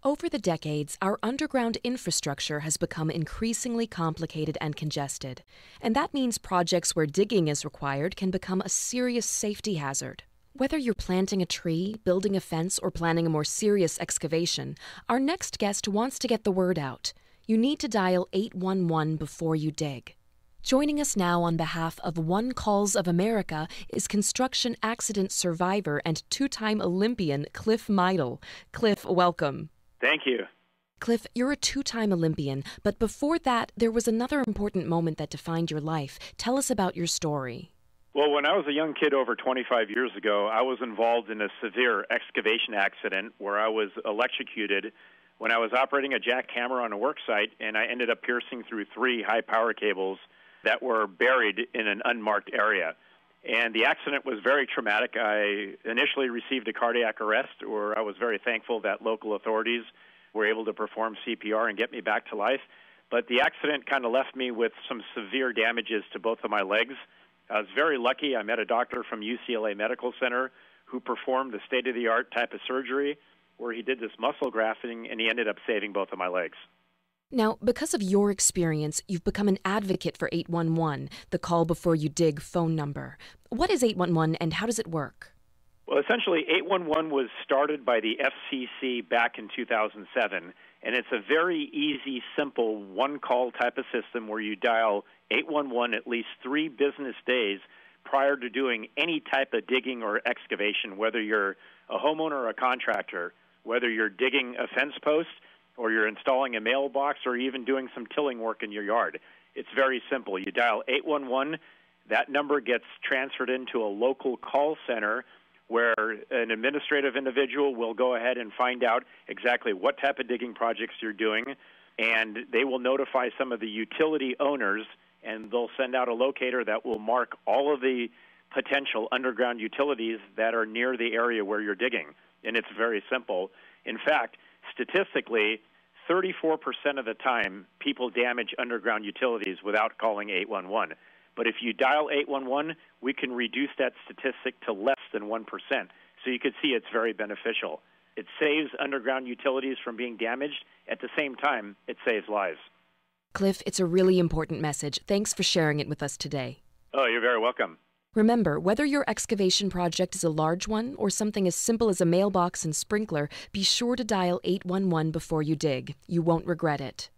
Over the decades, our underground infrastructure has become increasingly complicated and congested, and that means projects where digging is required can become a serious safety hazard. Whether you're planting a tree, building a fence, or planning a more serious excavation, our next guest wants to get the word out. You need to dial 811 before you dig. Joining us now on behalf of One Calls of America is construction accident survivor and two-time Olympian Cliff Meidel. Cliff, welcome. Thank you. Cliff, you're a two-time Olympian, but before that, there was another important moment that defined your life. Tell us about your story. Well, when I was a young kid over 25 years ago, I was involved in a severe excavation accident where I was electrocuted when I was operating a jackhammer on a work site, and I ended up piercing through 3 high-power cables that were buried in an unmarked area. And the accident was very traumatic. I initially received a cardiac arrest, where I was very thankful that local authorities were able to perform CPR and get me back to life. But the accident kind of left me with some severe damages to both of my legs. I was very lucky. I met a doctor from UCLA Medical Center who performed the state-of-the-art type of surgery where he did this muscle grafting, and he ended up saving both of my legs. Now, because of your experience, you've become an advocate for 811, the call before you dig phone number. What is 811 and how does it work? Well, essentially, 811 was started by the FCC back in 2007, and it's a very easy, simple one-call type of system where you dial 811 at least 3 business days prior to doing any type of digging or excavation, whether you're a homeowner or a contractor, whether you're digging a fence post, or you're installing a mailbox, or even doing some tilling work in your yard. It's very simple. You dial 811, that number gets transferred into a local call center where an administrative individual will go ahead and find out exactly what type of digging projects you're doing, and they will notify some of the utility owners, and they'll send out a locator that will mark all of the potential underground utilities that are near the area where you're digging. And it's very simple. In fact, statistically, 34% of the time, people damage underground utilities without calling 811. But if you dial 811, we can reduce that statistic to less than 1%. So you could see it's very beneficial. It saves underground utilities from being damaged. At the same time, it saves lives. Cliff, it's a really important message. Thanks for sharing it with us today. Oh, you're very welcome. Remember, whether your excavation project is a large one or something as simple as a mailbox and sprinkler, be sure to dial 811 before you dig. You won't regret it.